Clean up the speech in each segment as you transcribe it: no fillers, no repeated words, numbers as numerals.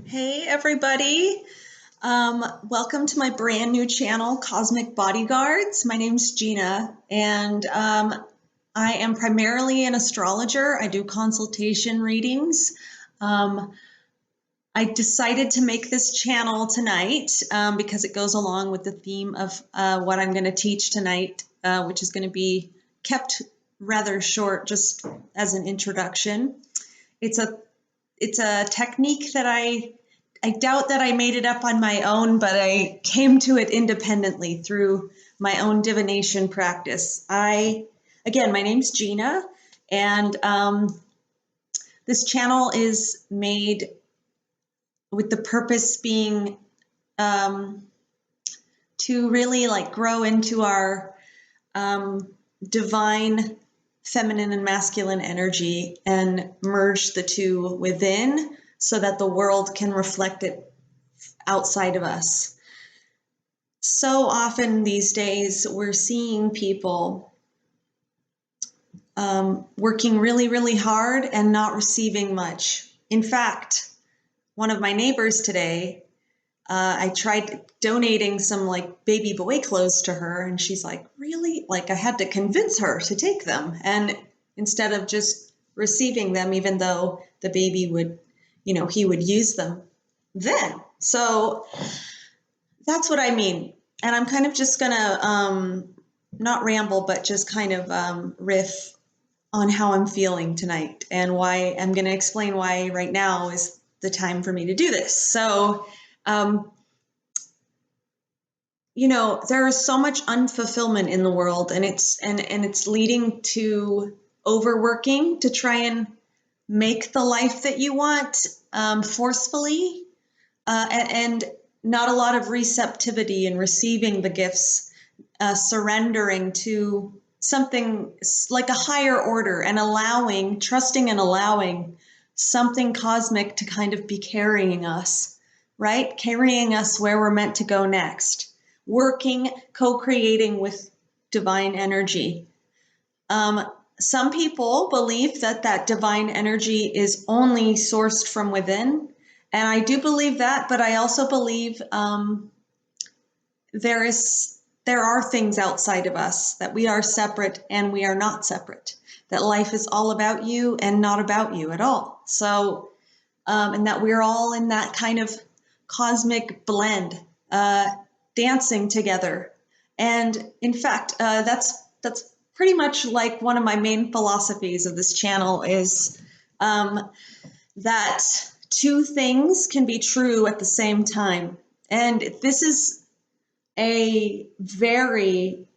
Hey everybody, welcome to my brand new channel, Cosmic Bodyguards. My name's Geena, and I am primarily an astrologer. I do consultation readings. I decided to make this channel tonight because it goes along with the theme of what I'm going to teach tonight, which is going to be kept rather short, just as an introduction. It's a technique that I doubt that I made it up on my own, but I came to it independently through my own divination practice. Again, my name's Geena, and this channel is made with the purpose being to really grow into our divine feminine and masculine energy and merge the two within so that the world can reflect it outside of us. So often these days we're seeing people working really, really hard and not receiving much. In fact, one of my neighbors today, I tried donating some baby boy clothes to her, and she's like, really? I had to convince her to take them. And instead of just receiving them, even though the baby would, he would use them then. So that's what I mean. And I'm kind of just gonna not ramble, but just kind of riff on how I'm feeling tonight and why I'm gonna explain why right now is the time for me to do this. So, there is so much unfulfillment in the world, and it's leading to overworking to try and make the life that you want forcefully, and not a lot of receptivity in receiving the gifts, surrendering to something like a higher order and trusting and allowing something cosmic to kind of be carrying us, right? Carrying us where we're meant to go next. Working, co-creating with divine energy. Some people believe that divine energy is only sourced from within, and I do believe that, but I also believe there are things outside of us, that we are separate and we are not separate, that life is all about you and not about you at all. So, and that we're all in that kind of cosmic blend, dancing together. And in fact, that's pretty much like one of my main philosophies of this channel is that two things can be true at the same time. And this is a very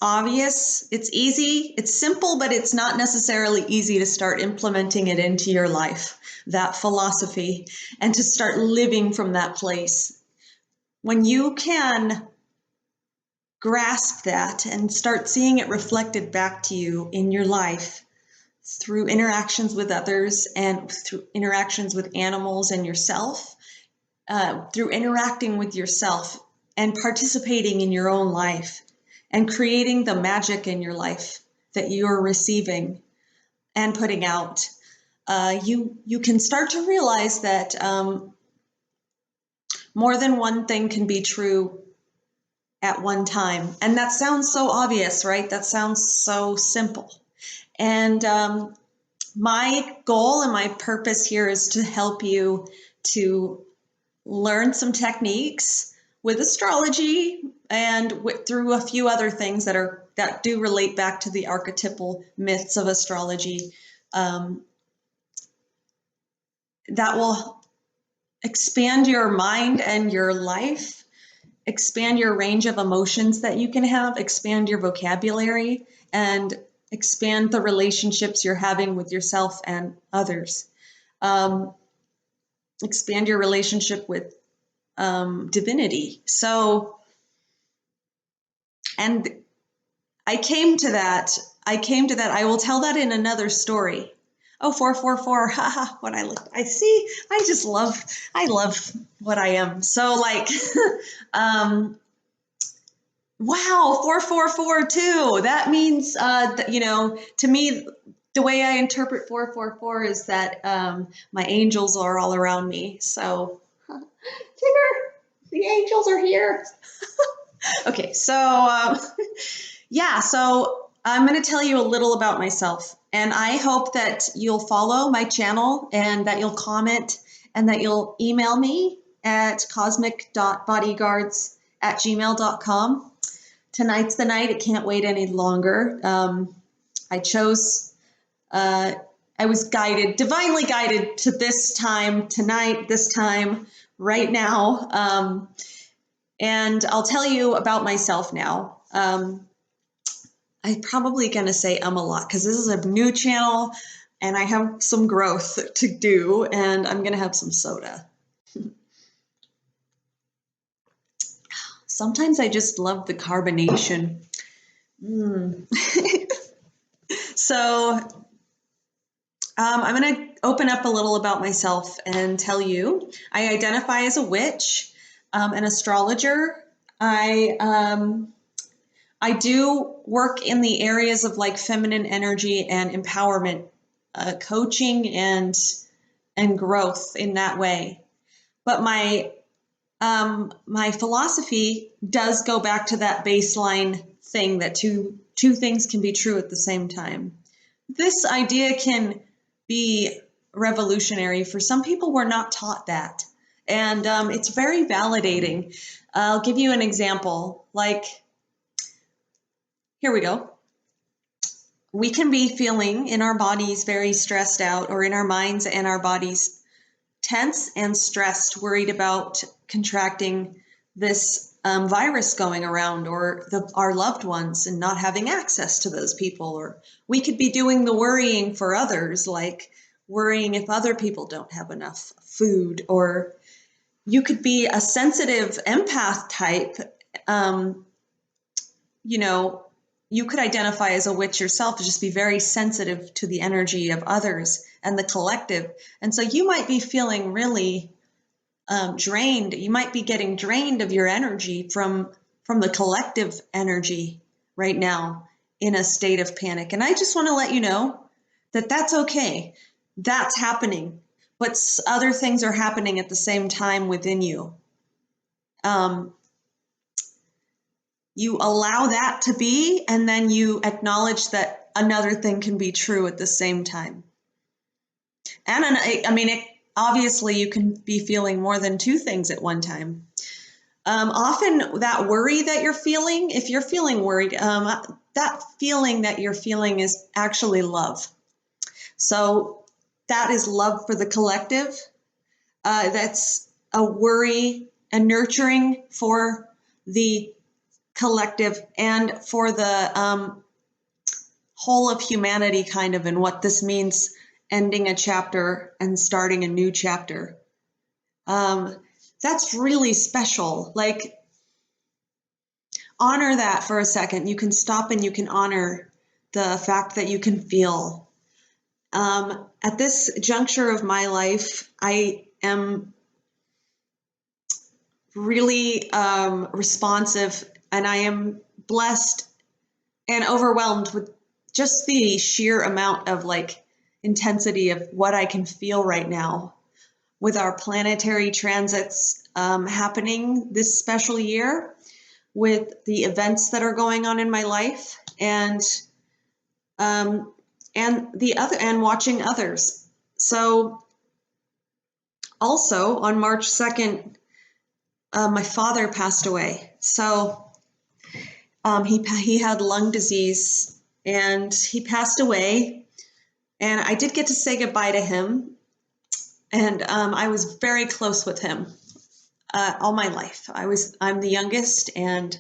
obvious, it's easy, it's simple, but it's not necessarily easy to start implementing it into your life, that philosophy, and to start living from that place. When you can grasp that and start seeing it reflected back to you in your life through interactions with others and through interactions with animals and yourself, through interacting with yourself and participating in your own life and creating the magic in your life that you're receiving and putting out, you can start to realize that more than one thing can be true at one time. And that sounds so obvious, right? That sounds so simple. And my goal and my purpose here is to help you to learn some techniques with astrology and through a few other things that do relate back to the archetypal myths of astrology, that will expand your mind and your life, expand your range of emotions that you can have, expand your vocabulary, and expand the relationships you're having with yourself and others. Expand your relationship with divinity. So, and I came to that. I will tell that in another story. Oh, 444, haha, what I see, I love what I am. So wow, 444 too. That means, to me, the way I interpret 444 is that my angels are all around me. So, Tigger, the angels are here. Okay, so yeah, so I'm going to tell you a little about myself, and I hope that you'll follow my channel and that you'll comment and that you'll email me at cosmic.bodyguards@gmail.com. Tonight's the night. It can't wait any longer. I chose, I was guided, divinely guided to this time, tonight, this time, right now. And I'll tell you about myself now. I'm probably going to say a lot because this is a new channel and I have some growth to do, and I'm going to have some soda. Sometimes I just love the carbonation. So I'm going to open up a little about myself and tell you. I identify as a witch, an astrologer. I do work in the areas of like feminine energy and empowerment, coaching and growth in that way. But my philosophy does go back to that baseline thing that two things can be true at the same time. This idea can be revolutionary. For some people, we're not taught that. And it's very validating. I'll give you an example. Like, here we go. We can be feeling in our bodies very stressed out, or in our minds and our bodies tense and stressed, worried about contracting this virus going around, or our loved ones and not having access to those people. Or we could be doing the worrying for others, like worrying if other people don't have enough food. Or you could be a sensitive empath type. You could identify as a witch yourself, to just be very sensitive to the energy of others and the collective. And so you might be feeling really drained. You might be getting drained of your energy from the collective energy right now, in a state of panic. And I just want to let you know that that's okay. That's happening. But other things are happening at the same time within you. You allow that to be, and then you acknowledge that another thing can be true at the same time. And obviously you can be feeling more than two things at one time. Often that worry that you're feeling, if you're feeling worried, that feeling that you're feeling is actually love. So that is love for the collective. That's a worry and nurturing for the collective and for the whole of humanity, kind of, and what this means, ending a chapter and starting a new chapter. That's really special. Like, honor that for a second. You can stop and you can honor the fact that you can feel. At this juncture of my life, I am really responsive, and I am blessed and overwhelmed with just the sheer amount of like intensity of what I can feel right now with our planetary transits happening this special year, with the events that are going on in my life, and watching others. So also on March 2nd, my father passed away. So he had lung disease and he passed away, and I did get to say goodbye to him. And I was very close with him all my life. I'm the youngest, and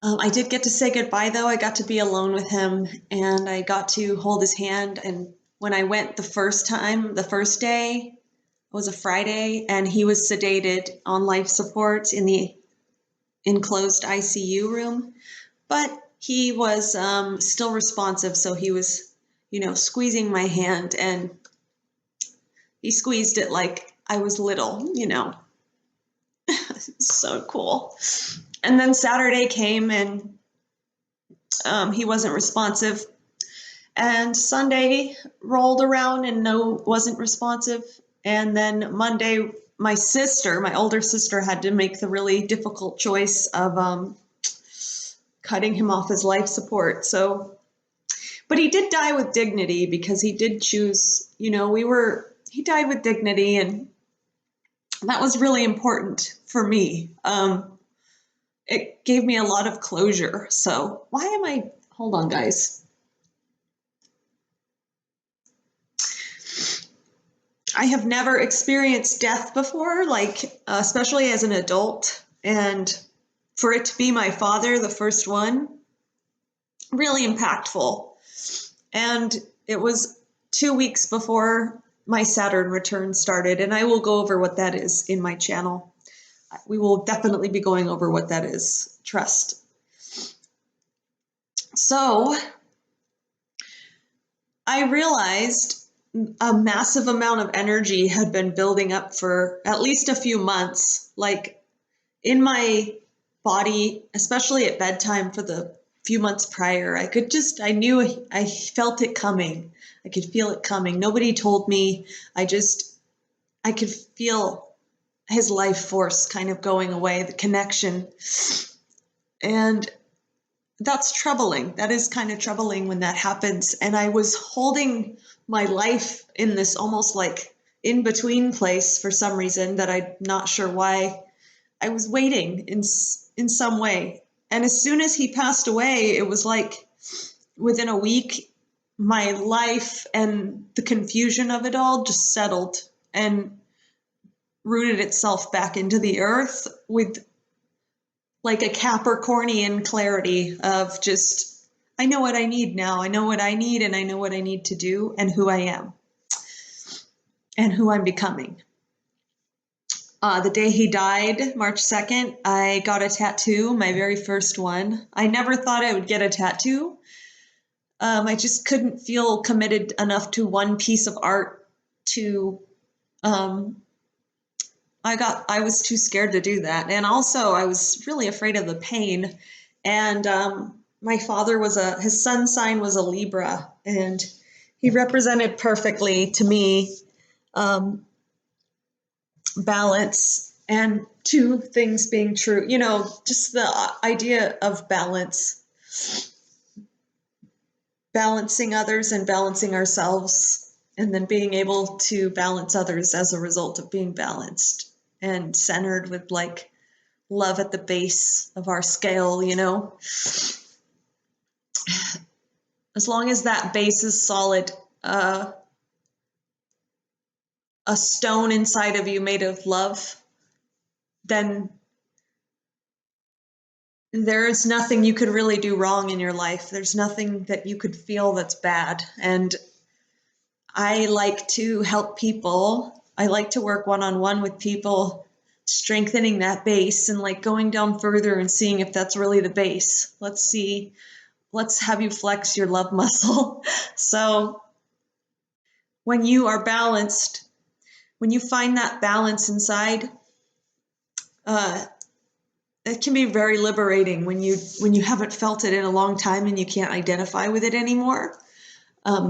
I did get to say goodbye, though. I got to be alone with him, and I got to hold his hand. And when I went the first day, it was a Friday, and he was sedated on life support in the enclosed ICU room, but he was still responsive. So he was, squeezing my hand, and he squeezed it like I was little, So cool. And then Saturday came, and he wasn't responsive. And Sunday rolled around and wasn't responsive. And then Monday, my older sister, had to make the really difficult choice of cutting him off his life support. So, but he did die with dignity because he did choose, he died with dignity, and that was really important for me. It gave me a lot of closure. So hold on, guys. I have never experienced death before, especially as an adult. And for it to be my father, the first one, really impactful. And it was 2 weeks before my Saturn return started. And I will go over what that is in my channel. We will definitely be going over what that is. Trust. So I realized a massive amount of energy had been building up for at least a few months, like in my body, especially at bedtime for the few months prior. I felt it coming. I could feel it coming. Nobody told me. I could feel his life force kind of going away, the connection. And that's troubling. That is kind of troubling when that happens. And I was holding my life in this almost like in between place for some reason that I'm not sure why. I was waiting in some way. And as soon as he passed away, it was like within a week, my life and the confusion of it all just settled and rooted itself back into the earth with like a Capricornian clarity of just, I know what I need now. I know what I need, and I know what I need to do, and who I am and who I'm becoming. The day he died, March 2nd, I got a tattoo, my very first one. I never thought I would get a tattoo. I just couldn't feel committed enough to one piece of art to, I was too scared to do that. And also I was really afraid of the pain. And my father his sun sign was a Libra, and he represented perfectly to me balance and two things being true, just the idea of balance, balancing others and balancing ourselves, and then being able to balance others as a result of being balanced and centered with like love at the base of our scale, as long as that base is solid, a stone inside of you made of love, then there is nothing you could really do wrong in your life. There's nothing that you could feel that's bad. And I like to help people. I like to work one-on-one with people, strengthening that base and like going down further and seeing if that's really the base. Let's have you flex your love muscle. So when you are balanced, when you find that balance inside, it can be very liberating when you haven't felt it in a long time and you can't identify with it anymore.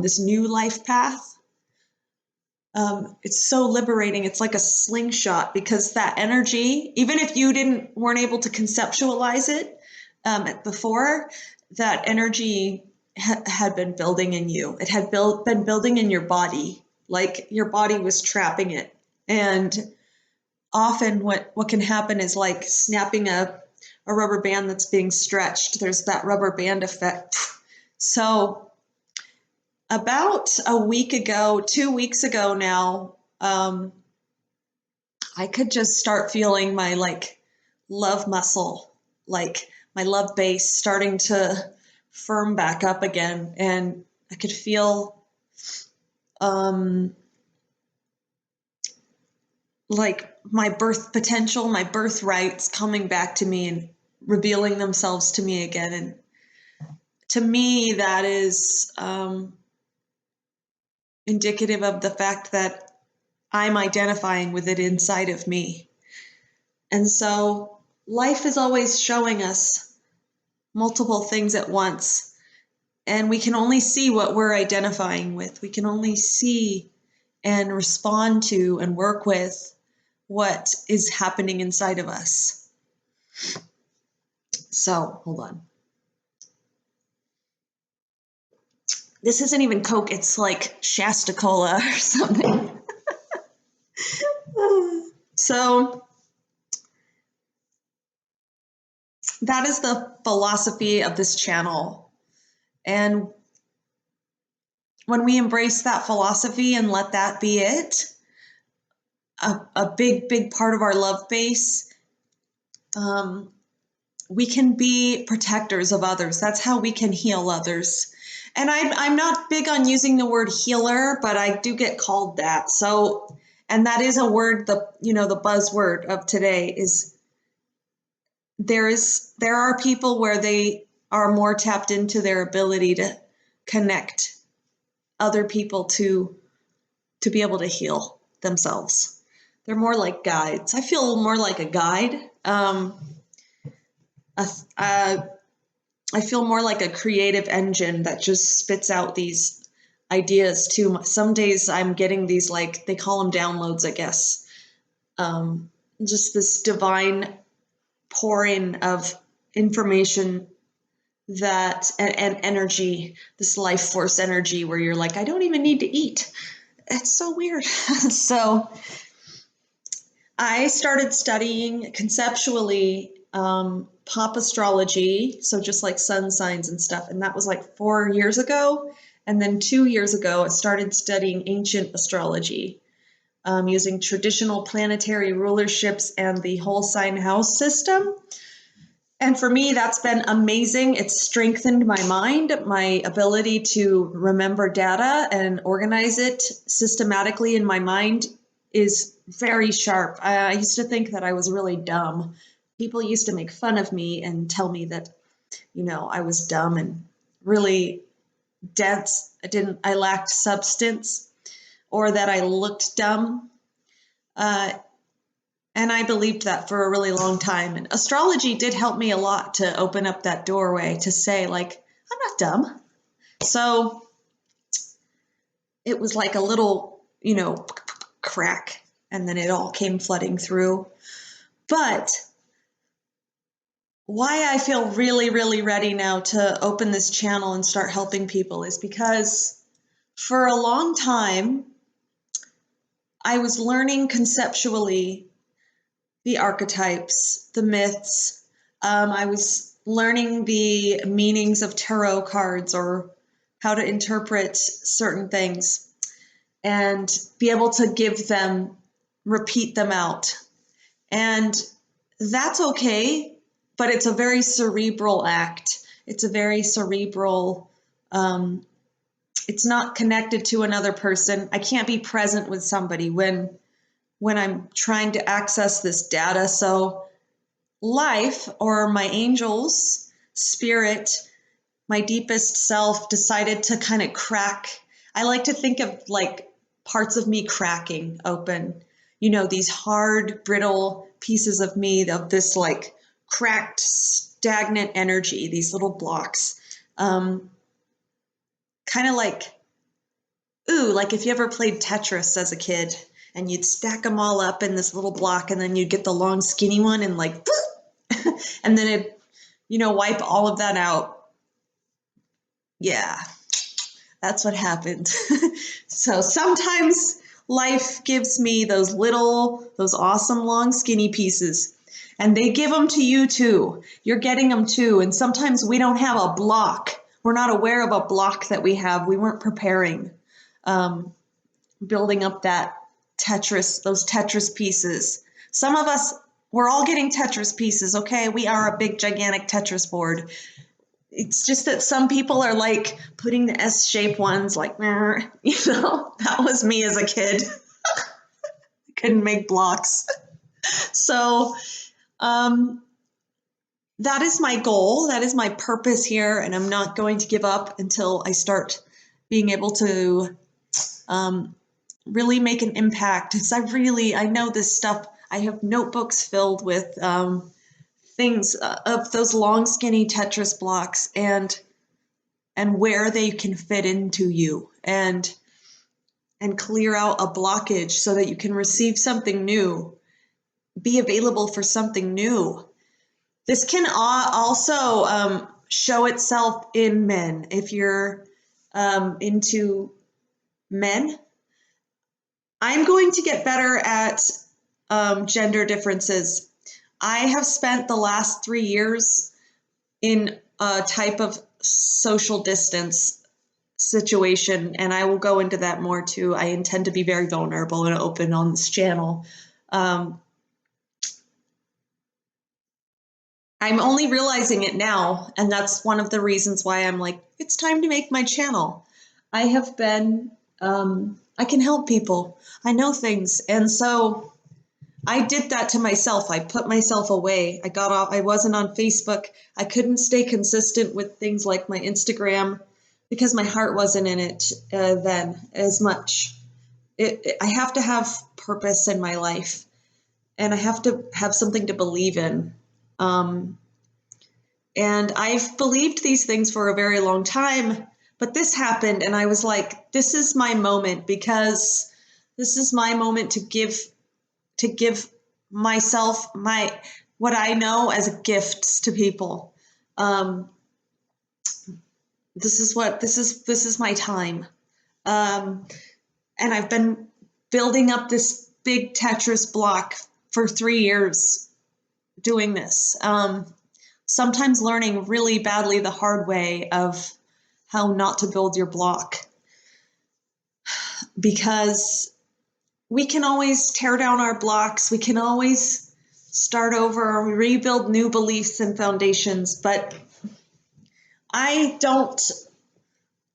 This new life path, it's so liberating. It's like a slingshot, because that energy, even if you weren't able to conceptualize it before, that energy had been building in you. It had been building in your body, like your body was trapping it. And often what can happen is like snapping a rubber band that's being stretched. There's that rubber band effect. So about a week ago, 2 weeks ago now, I could just start feeling my like love muscle, like my love base starting to firm back up again. And I could feel like my birth potential, my birthrights coming back to me and revealing themselves to me again. And to me, that is indicative of the fact that I'm identifying with it inside of me. And so life is always showing us multiple things at once. And we can only see what we're identifying with. We can only see and respond to and work with what is happening inside of us. So, hold on. This isn't even Coke, it's like Shasta Cola or something. So, that is the philosophy of this channel. And when we embrace that philosophy and let that be it, a big part of our love base, we can be protectors of others. That's how we can heal others. And I'm not big on using the word healer, but I do get called that. So, and that is a word, the buzzword of today is there are people where they are more tapped into their ability to connect other people to be able to heal themselves. They're more like guides. I feel more like a guide. I feel more like a creative engine that just spits out these ideas too. Some days I'm getting these, like, they call them downloads, I guess. Just this divine pouring of information that and energy, this life force energy where you're like, I don't even need to eat. It's so weird. So I started studying conceptually pop astrology, so just like sun signs and stuff, and that was like 4 years ago. And then 2 years ago, I started studying ancient astrology using traditional planetary rulerships and the whole sign house system. And for me, that's been amazing. It's strengthened my mind, my ability to remember data and organize it systematically in my mind is very sharp. I used to think that I was really dumb. People used to make fun of me and tell me that, I was dumb and really dense. I lacked substance, or that I looked dumb. And I believed that for a really long time. And astrology did help me a lot to open up that doorway to say, like, I'm not dumb. So it was like a little, crack, and then it all came flooding through. But why I feel really, really ready now to open this channel and start helping people is because for a long time, I was learning conceptually the archetypes, the myths. I was learning the meanings of tarot cards or how to interpret certain things and be able to repeat them out. And that's okay, but it's a very cerebral act. It's a very cerebral, it's not connected to another person. I can't be present with somebody when I'm trying to access this data. So life, or my angels, spirit, my deepest self decided to kind of crack. I like to think of like parts of me cracking open, these hard, brittle pieces of me, of this like cracked, stagnant energy, these little blocks. Kind of like, like if you ever played Tetris as a kid and you'd stack them all up in this little block and then you'd get the long skinny one and like, and then it, wipe all of that out. Yeah, that's what happened. So sometimes life gives me those awesome long skinny pieces, and they give them to you too. You're getting them too. And sometimes we don't have a block. We're not aware of a block that we have. We weren't preparing, building up that those Tetris pieces. Some of us, we're all getting Tetris pieces, okay? We are a big, gigantic Tetris board. It's just that some people are like putting the S-shaped ones, like, that was me as a kid. I couldn't make blocks. So that is my goal. That is my purpose here. And I'm not going to give up until I start being able to really make an impact. Because I know this stuff. I have notebooks filled with things of those long, skinny Tetris blocks. And and where they can fit into you, and clear out a blockage so that you can receive something new, be available for something new. This can also show itself in men. If you're into men, I'm going to get better at gender differences. I have spent the last 3 years in a type of social distance situation, and I will go into that more too. I intend to be very vulnerable and open on this channel. I'm only realizing it now, and that's one of the reasons why I'm like, it's time to make my channel. I have been, I can help people. I know things. And so I did that to myself. I put myself away. I got off, I wasn't on Facebook. I couldn't stay consistent with things like my Instagram because my heart wasn't in it then as much. I have to have purpose in my life, and I have to have something to believe in. And I've believed these things for a very long time, but this happened, and I was like, this is my moment, because this is my moment to give myself what I know as gifts to people. This is my time. And I've been building up this big Tetris block for 3 years doing this. Sometimes learning really badly the hard way of how not to build your block, because we can always tear down our blocks. We can always start over, rebuild new beliefs and foundations. But I don't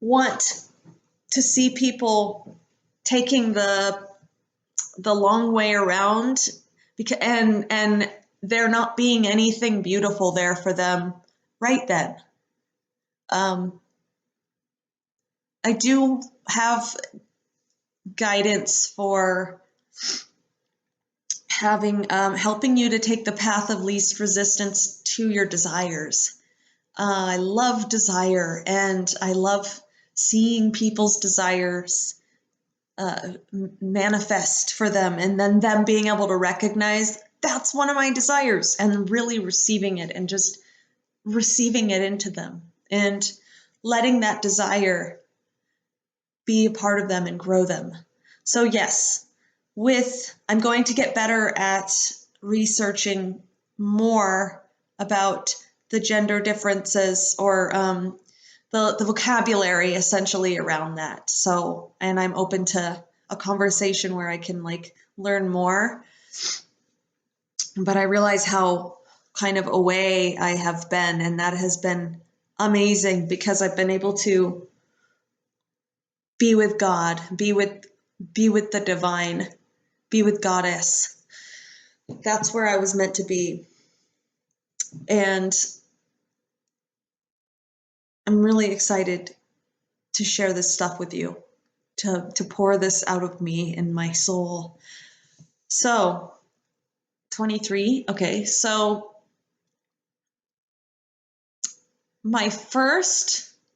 want to see people taking the long way around, because and there not being anything beautiful there for them right then. I do have guidance for helping you to take the path of least resistance to your desires. I love desire, and I love seeing people's desires manifest for them, and then them being able to recognize that's one of my desires, and really receiving it, and just receiving it into them, and letting that desire be a part of them and grow them. So yes, I'm going to get better at researching more about the gender differences, or the vocabulary essentially around that. So, and I'm open to a conversation where I can learn more. But I realize how kind of away I have been, and that has been amazing, because I've been able to be with God, be with the divine, be with Goddess. That's where I was meant to be. And I'm really excited to share this stuff with you, to pour this out of me and my soul. So 23. Okay, so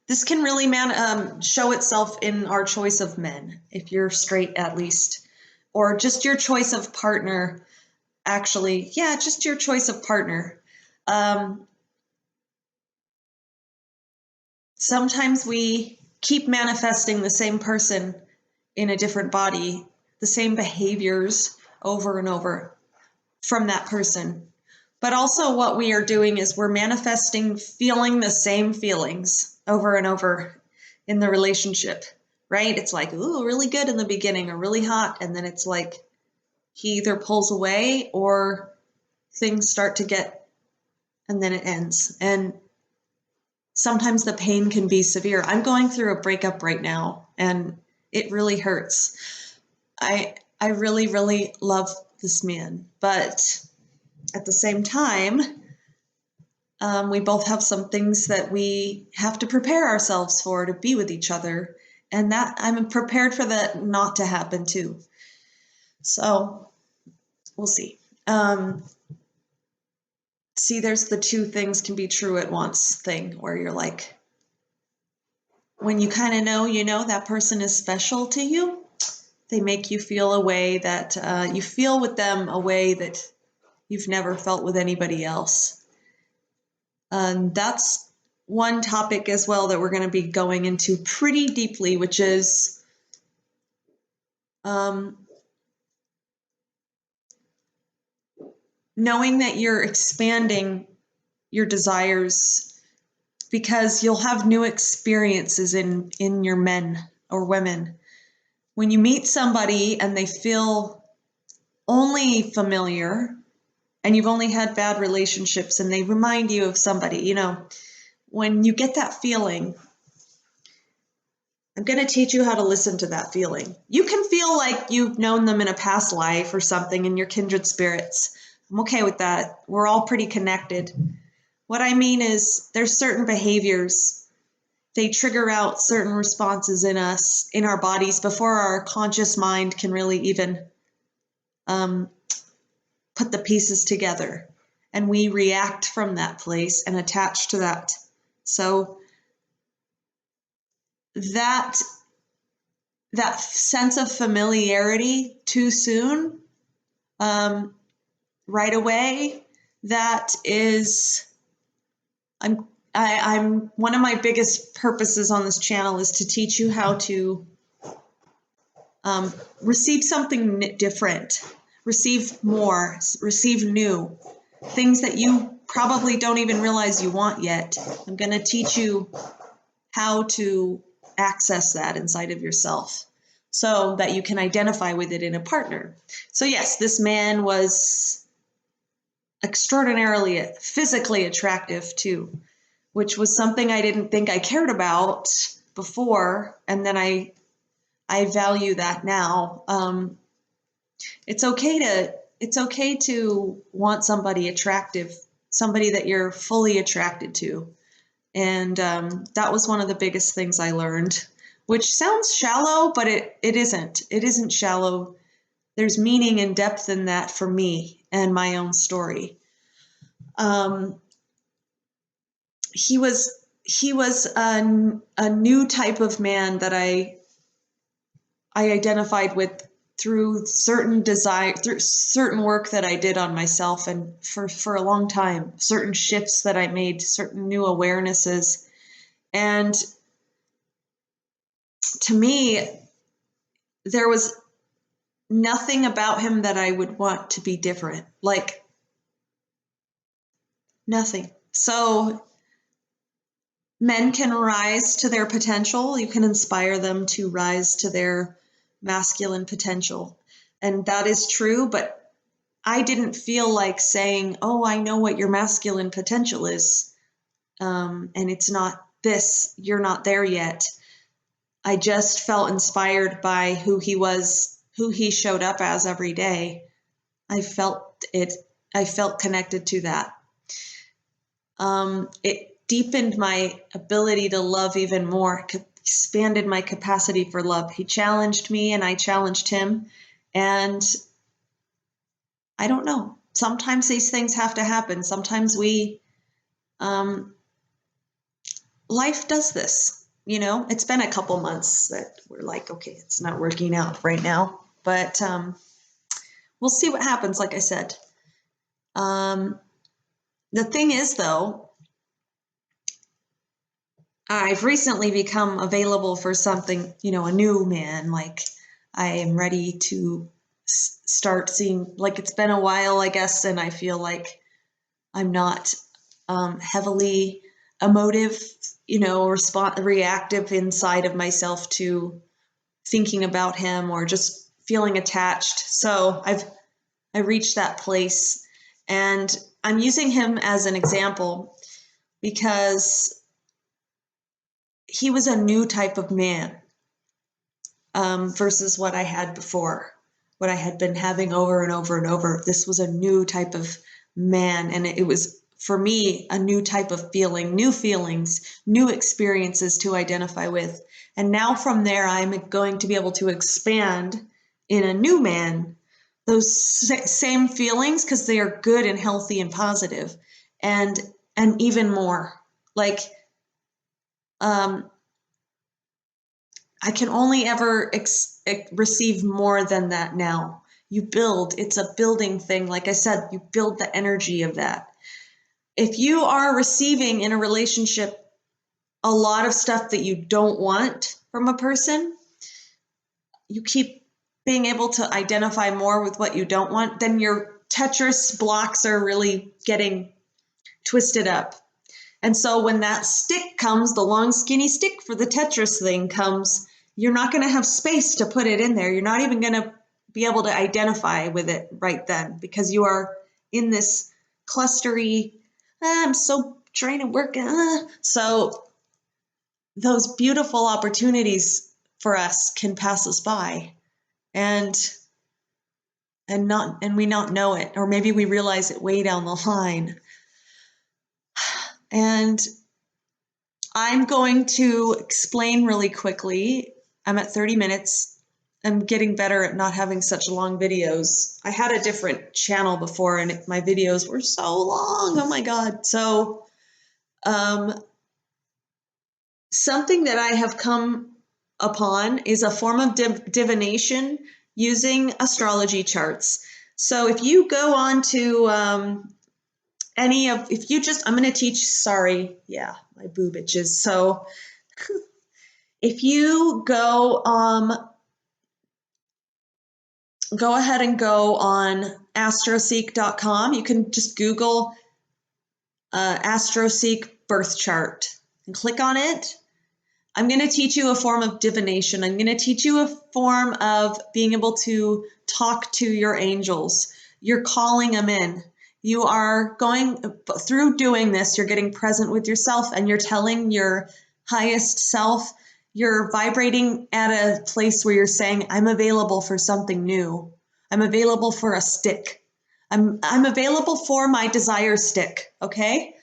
this can really show itself in our choice of men, if you're straight at least, or just your choice of partner. Actually, yeah, just your choice of partner. Sometimes we keep manifesting the same person in a different body, the same behaviors over and over from that person. But also what we are doing is we're manifesting feeling the same feelings over and over in the relationship, right? It's like, ooh, really good in the beginning, or really hot. And then it's like he either pulls away, or things start to get, and then it ends. And sometimes the pain can be severe. I'm going through a breakup right now, and it really hurts. I really, really love this man, but at the same time, we both have some things that we have to prepare ourselves for, to be with each other, and that I'm prepared for that not to happen too. So we'll see. See, there's the two things can be true at once thing, where you're like, when you kind of know, that person is special to you, they make you feel a way that you feel with them a way that you've never felt with anybody else. That's one topic as well that we're going to be going into pretty deeply, which is knowing that you're expanding your desires because you'll have new experiences in your men or women. When you meet somebody and they feel only familiar and you've only had bad relationships and they remind you of somebody, when you get that feeling, I'm going to teach you how to listen to that feeling. You can feel like you've known them in a past life or something and you're kindred spirits. I'm okay with that. We're all pretty connected. What I mean is there's certain behaviors. They trigger out certain responses in us, in our bodies, before our conscious mind can really even put the pieces together. And we react from that place and attach to that. So that sense of familiarity too soon, right away, that is, I'm one of my biggest purposes on this channel is to teach you how to receive something different, receive more, receive new, things that you probably don't even realize you want yet. I'm going to teach you how to access that inside of yourself so that you can identify with it in a partner. So yes, this man was extraordinarily physically attractive too, which was something I didn't think I cared about before, and then I value that now. It's okay to want somebody attractive, somebody that you're fully attracted to. And that was one of the biggest things I learned, which sounds shallow, but it isn't. It isn't shallow. There's meaning and depth in that for me and my own story. He was a new type of man that I identified with through certain work that I did on myself, and for a long time, certain shifts that I made, certain new awarenesses. And to me, there was nothing about him that I would want to be different, like nothing. So men can rise to their potential. You can inspire them to rise to their masculine potential. And that is true, but I didn't feel like saying, oh, I know what your masculine potential is. And it's not this, you're not there yet. I just felt inspired by who he was, who he showed up as every day. I felt connected to that. It deepened my ability to love even more, expanded my capacity for love. He challenged me and I challenged him. And I don't know. Sometimes these things have to happen. Sometimes life does this, it's been a couple months that we're like, okay, it's not working out right now, but we'll see what happens. Like I said, the thing is though, I've recently become available for something, a new man. Like I am ready to start seeing, like it's been a while, I guess, and I feel like I'm not heavily emotive, reactive inside of myself to thinking about him or just feeling attached. So I reached that place, and I'm using him as an example because he was a new type of man versus what I had before, what I had been having over and over and over. This was a new type of man, and it was, for me, a new type of feeling, new feelings, new experiences to identify with. And now from there, I'm going to be able to expand in a new man those same feelings, because they are good and healthy and positive, and even more. Like, I can only ever receive more than that now. You build, it's a building thing. Like I said, you build the energy of that. If you are receiving in a relationship a lot of stuff that you don't want from a person, you keep being able to identify more with what you don't want, then your Tetris blocks are really getting twisted up. And so when that stick comes, the long skinny stick for the Tetris thing comes, you're not going to have space to put it in there. You're not even going to be able to identify with it right then, because you are in this clustery, I'm so trying to work. So those beautiful opportunities for us can pass us by, and we not know it, or maybe we realize it way down the line. And I'm going to explain really quickly. I'm at 30 minutes. I'm getting better at not having such long videos. I had a different channel before and my videos were so long. Oh my God. So something that I have come upon is a form of divination using astrology charts. So if you go on to I'm going to teach, sorry, yeah, my boob itches. So if you go ahead and go on astroseek.com, you can just Google Astroseek birth chart and click on it. I'm going to teach you a form of divination. I'm going to teach you a form of being able to talk to your angels. You're calling them in. You are going through doing this, you're getting present with yourself and you're telling your highest self, you're vibrating at a place where you're saying, I'm available for something new. I'm available for a stick. I'm available for my desire stick, okay?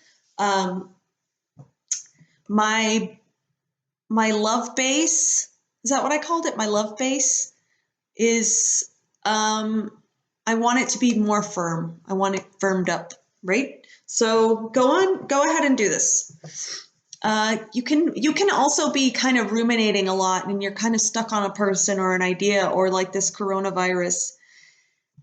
My love base, is that what I called it? My love base is, I want it to be more firm. I want it firmed up, right? So go ahead and do this. You can also be kind of ruminating a lot and you're kind of stuck on a person or an idea or like this coronavirus.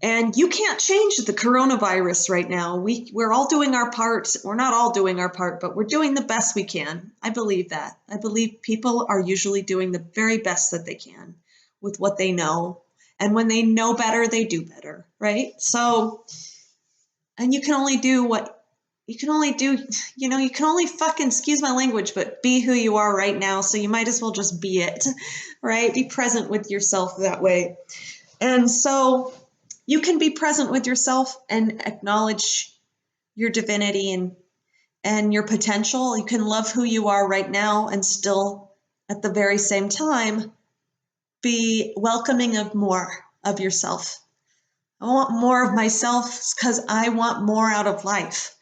And you can't change the coronavirus right now. We're all doing our part. We're not all doing our part, but we're doing the best we can. I believe that. I believe people are usually doing the very best that they can with what they know. And when they know better, they do better, right? So, and you can only do what you can only do, you can only fucking, excuse my language, but be who you are right now. So you might as well just be it, right? Be present with yourself that way. And so you can be present with yourself and acknowledge your divinity and your potential. You can love who you are right now and still at the very same time be welcoming of more of yourself. I want more of myself because I want more out of life,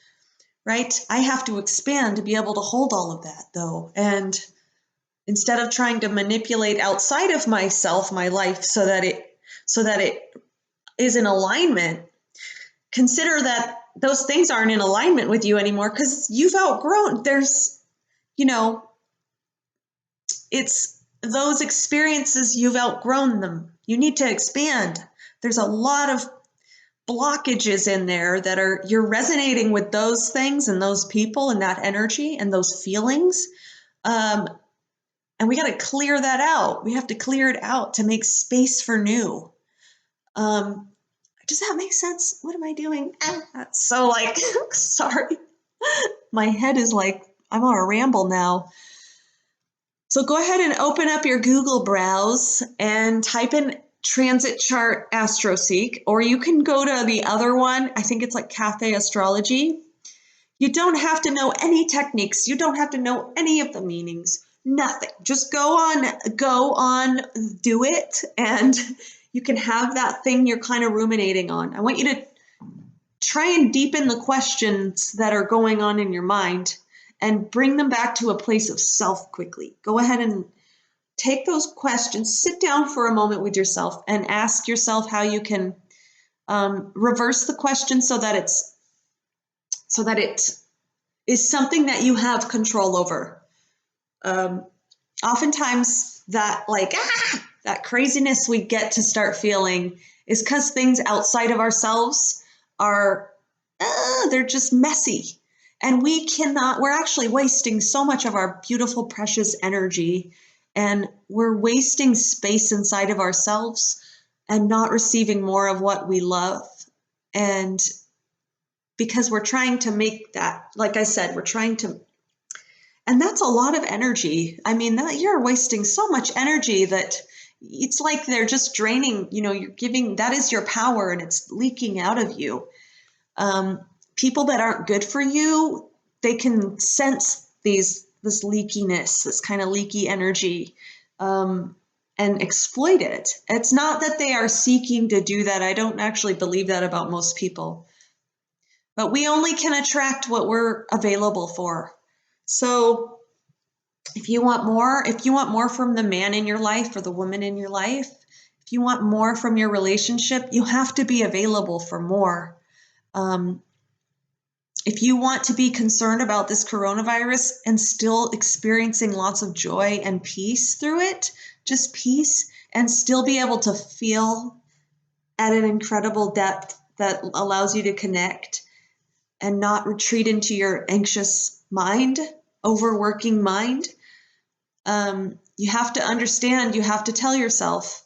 right? I have to expand to be able to hold all of that though. And instead of trying to manipulate outside of myself, my life, so that it is in alignment, consider that those things aren't in alignment with you anymore because you've outgrown. It's those experiences, you've outgrown them. You need to expand. There's a lot of blockages in there that you're resonating with those things and those people and that energy and those feelings. And we got to clear that out. We have to clear it out to make space for new. Does that make sense? What am I doing? So like, sorry. My head is like, I'm on a ramble now. So go ahead and open up your Google browse and type in transit chart Astroseek, or you can go to the other one. I think it's like Cafe Astrology. You don't have to know any techniques. You don't have to know any of the meanings. Nothing. Just go on, do it, and you can have that thing you're kind of ruminating on. I want you to try and deepen the questions that are going on in your mind and bring them back to a place of self quickly. Go ahead and take those questions, sit down for a moment with yourself and ask yourself how you can reverse the question so that it is something that you have control over. Oftentimes that like, that craziness we get to start feeling is because things outside of ourselves are, they're just messy. And we're actually wasting so much of our beautiful, precious energy, and we're wasting space inside of ourselves and not receiving more of what we love. And because we're trying to make that, like I said, we're trying to, and that's a lot of energy. I mean, you're wasting so much energy that it's like they're just draining, you're giving, that is your power and it's leaking out of you. People that aren't good for you, they can sense this leakiness, this kind of leaky energy, and exploit it. It's not that they are seeking to do that. I don't actually believe that about most people. But we only can attract what we're available for. So if you want more from the man in your life or the woman in your life, if you want more from your relationship, you have to be available for more. If you want to be concerned about this coronavirus and still experiencing lots of joy and peace through it, just peace, and still be able to feel at an incredible depth that allows you to connect and not retreat into your anxious mind, overworking mind, you have to understand, you have to tell yourself,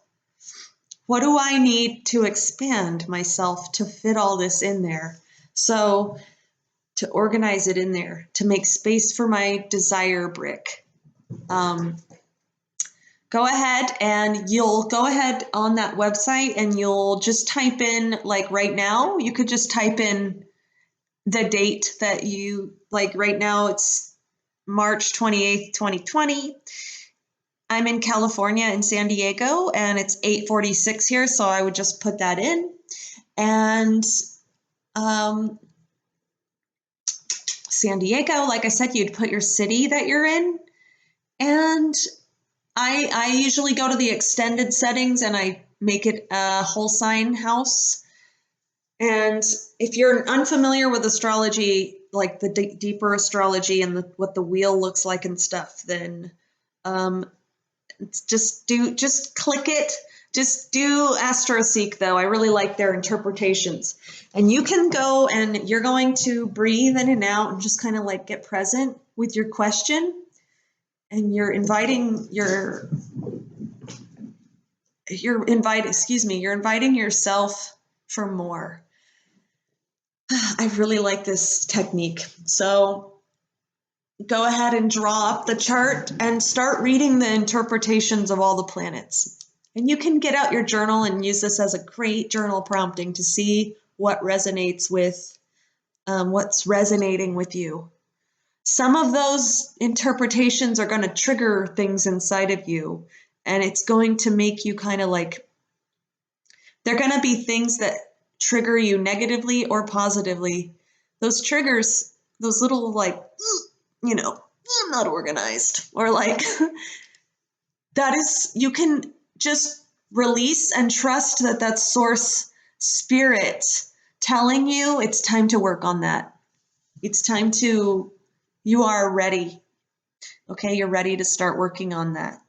what do I need to expand myself to fit all this in there? So to organize it in there, to make space for my desire brick. Go ahead and you'll go ahead on that website and you'll just type in, like right now, you could just type in the date that you, like right now it's March 28th, 2020. I'm in California in San Diego and it's 8:46 here, so I would just put that in. And San Diego, like I said, you'd put your city that you're in. And I usually go to the extended settings and I make it a whole sign house. And if you're unfamiliar with astrology, like the deeper astrology and what the wheel looks like and stuff, then just click it. Just do AstroSeek, though. I really like their interpretations. And you can go and you're going to breathe in and out and just kind of like get present with your question. And you're inviting yourself for more. I really like this technique. So go ahead and draw up the chart and start reading the interpretations of all the planets. And you can get out your journal and use this as a great journal prompting to see what resonates with, what's resonating with you. Some of those interpretations are going to trigger things inside of you, and it's going to make you kind of like, they're going to be things that trigger you negatively or positively. Those triggers, those little like, I'm not organized, or like, you can just release and trust that that's source spirit telling you it's time to work on that. It's time to, you are ready. Okay, you're ready to start working on that.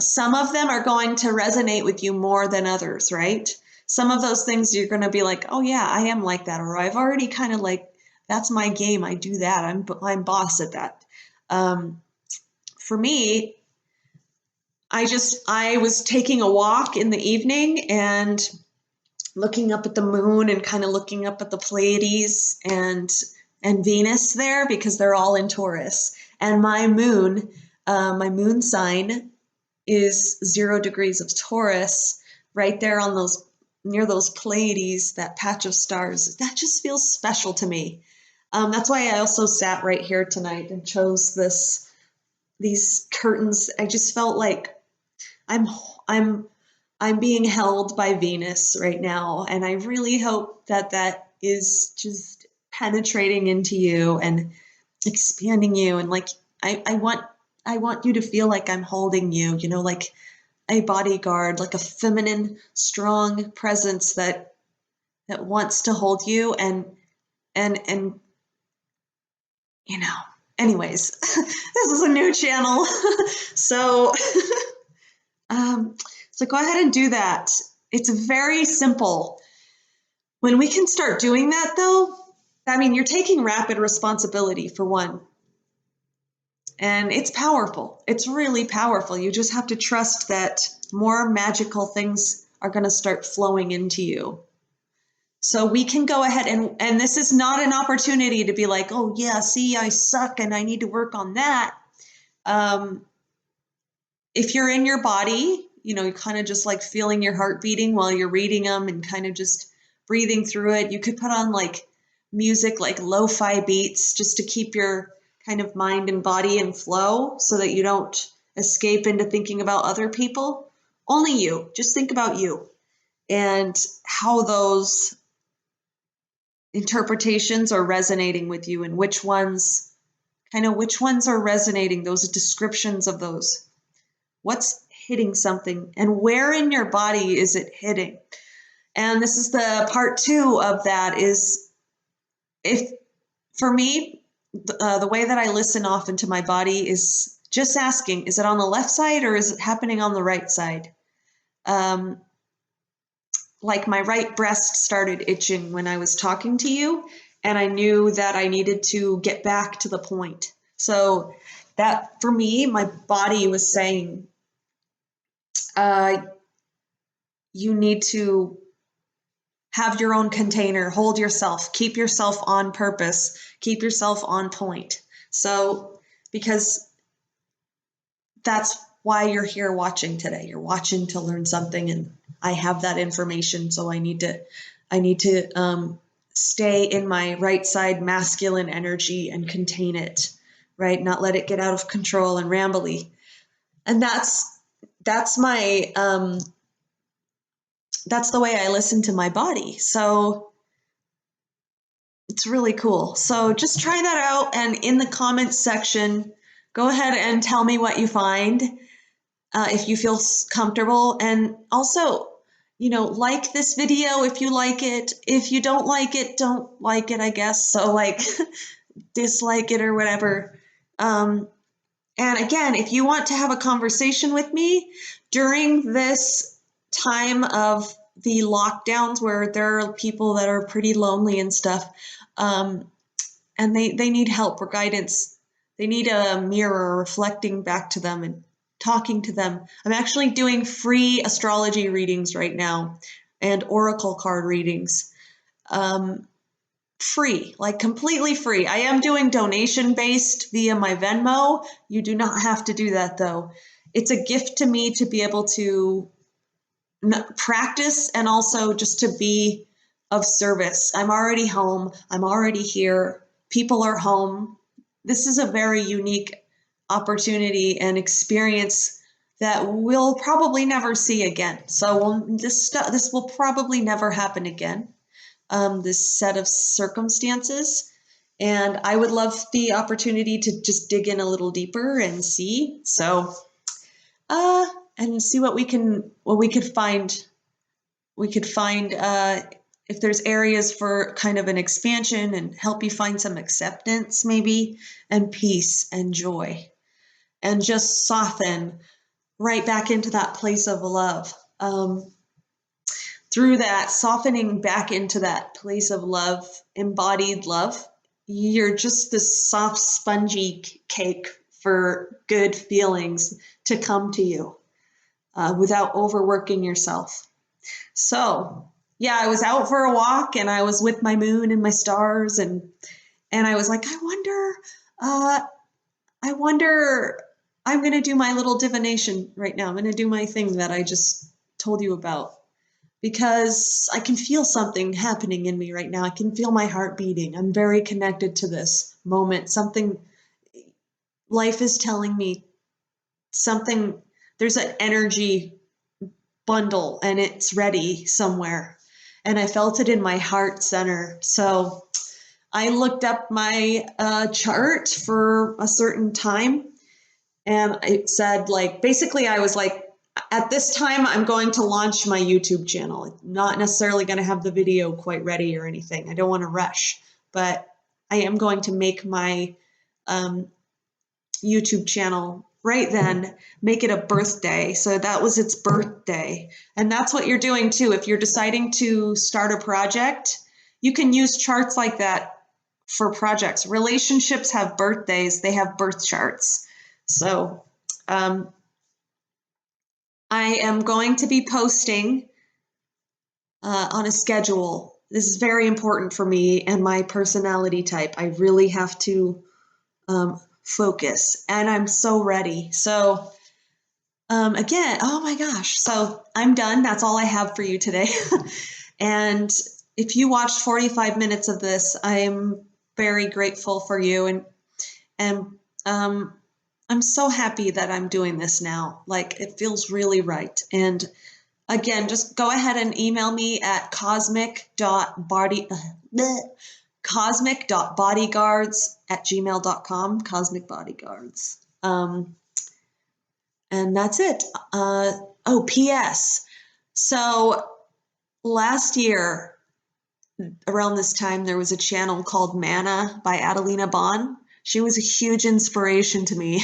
Some of them are going to resonate with you more than others, right? Some of those things you're going to be like, oh yeah, I am like that. Or I've already kind of like, that's my game. I do that. I'm boss at that. For me, I was taking a walk in the evening and looking up at the moon and kind of looking up at the Pleiades and Venus there, because they're all in Taurus. And my moon sign is 0 degrees of Taurus, right there on near those Pleiades, that patch of stars. That just feels special to me. That's why I also sat right here tonight and chose these curtains. I just felt like I'm being held by Venus right now, and I really hope that is just penetrating into you and expanding you, and like I want you to feel like I'm holding you, like a bodyguard, like a feminine, strong presence that wants to hold you and anyways, this is a new channel. So, so go ahead and do that. It's very simple. When we can start doing that though, I mean, you're taking rapid responsibility for one. And it's powerful. It's really powerful. You just have to trust that more magical things are going to start flowing into you. So we can go ahead and this is not an opportunity to be like, oh yeah, see, I suck and I need to work on that. If you're in your body, you know, you're kind of just like feeling your heart beating while you're reading them and kind of just breathing through it. You could put on like music, like lo-fi beats, just to keep your kind of mind and body in flow so that you don't escape into thinking about other people. Only you. Just think about you and how those interpretations are resonating with you and which ones are resonating, those descriptions of those. What's hitting something and where in your body is it hitting? And this is the part 2 of that is if for me, the way that I listen often to my body is just asking, is it on the left side or is it happening on the right side? Like my right breast started itching when I was talking to you, and I knew that I needed to get back to the point. So that for me, my body was saying, you need to have your own container, hold yourself, keep yourself on purpose, keep yourself on point. So, because that's why you're here watching today. You're watching to learn something, and I have that information. So I need to stay in my right side masculine energy and contain it, right? Not let it get out of control and rambly. And that's my that's the way I listen to my body. So it's really cool. So just try that out. And in the comments section, go ahead and tell me what you find if you feel comfortable. And also, you know, like this video if you like it. If you don't like it, don't like it, I guess. So like dislike it or whatever. And again, if you want to have a conversation with me during this time of the lockdowns where there are people that are pretty lonely and stuff, and they need help or guidance, they need a mirror reflecting back to them and talking to them. I'm actually doing free astrology readings right now and oracle card readings. Free, like completely free. I am doing donation based via my Venmo. You do not have to do that though. It's a gift to me to be able to practice and also just to be of service. I'm already home. I'm already here. People are home. This is a very unique opportunity and experience that we'll probably never see again. So this will probably never happen again. This set of circumstances. And I would love the opportunity to just dig in a little deeper and see. So, and see what we could find. We could find if there's areas for kind of an expansion and help you find some acceptance maybe and peace and joy and just soften right back into that place of love. Through that, softening back into that place of love, embodied love, you're just this soft, spongy cake for good feelings to come to you without overworking yourself. So, yeah, I was out for a walk and I was with my moon and my stars, and I was like, I wonder, I'm going to do my little divination right now. I'm going to do my thing that I just told you about. Because I can feel something happening in me right now. I can feel my heart beating. I'm very connected to this moment. Life is telling me something, there's an energy bundle and it's ready somewhere. And I felt it in my heart center. So I looked up my chart for a certain time, and it said, like, basically I was like, at this time, I'm going to launch my YouTube channel. Not necessarily going to have the video quite ready or anything. I don't want to rush, but I am going to make my YouTube channel right then, make it a birthday. So that was its birthday. And that's what you're doing too. If you're deciding to start a project, you can use charts like that for projects. Relationships have birthdays, they have birth charts. So I am going to be posting on a schedule. This is very important for me and my personality type. I really have to focus, and I'm so ready. So again, oh my gosh. So I'm done. That's all I have for you today. And if you watched 45 minutes of this, I'm very grateful for you. And I'm so happy that I'm doing this now. Like, it feels really right. And again, just go ahead and email me at cosmic.bodyguards@gmail.com, cosmic bodyguards. And that's it. Oh, P.S. So last year, around this time, there was a channel called Mana by Adelina Bond. She was a huge inspiration to me.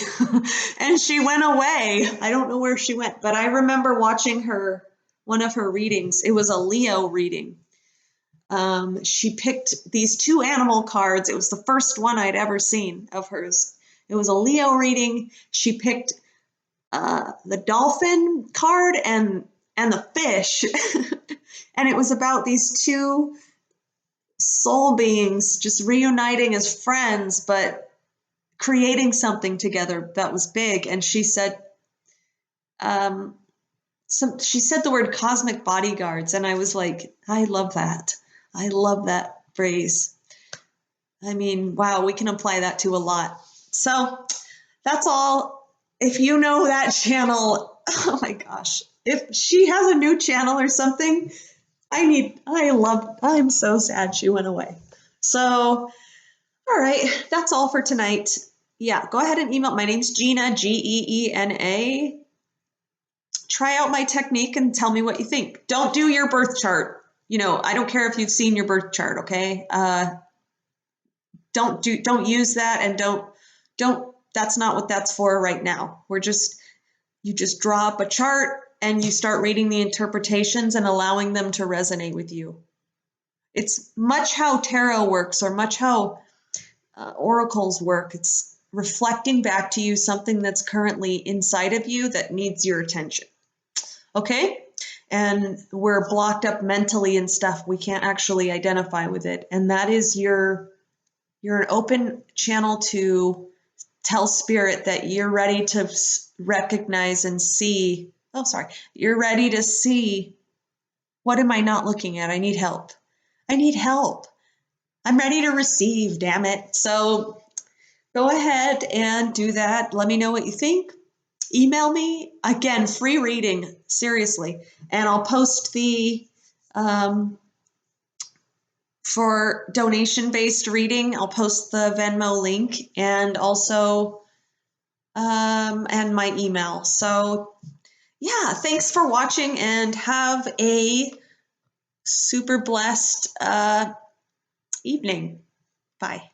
And she went away. I don't know where she went, but I remember watching one of her readings. It was a Leo reading. She picked these two animal cards. It was the first one I'd ever seen of hers. It was a Leo reading. She picked the dolphin card and the fish. And it was about these two soul beings just reuniting as friends, but creating something together that was big. And she said, she said the word cosmic bodyguards, and I was like, I love that. I love that phrase. I mean, wow, we can apply that to a lot. So that's all. If you know that channel, oh my gosh, if she has a new channel or something, I'm so sad she went away. So, all right, that's all for tonight. Yeah, go ahead and email. My name's Geena, Geena. Try out my technique and tell me what you think. Don't do your birth chart. I don't care if you've seen your birth chart, okay? Don't use that, and don't, that's not what that's for right now. You just draw up a chart and you start reading the interpretations and allowing them to resonate with you. It's much how tarot works, or much how oracles work. It's reflecting back to you something that's currently inside of you that needs your attention. Okay? And we're blocked up mentally and stuff. We can't actually identify with it. And that is you're an open channel to tell spirit that you're ready to recognize and see. Oh, sorry. You're ready to see, what am I not looking at? I need help. I need help. I'm ready to receive, damn it. So go ahead and do that. Let me know what you think. Email me. Again, free reading, seriously. And I'll post the, for donation-based reading, I'll post the Venmo link, and also, and my email. So yeah, thanks for watching, and have a super blessed evening. Bye.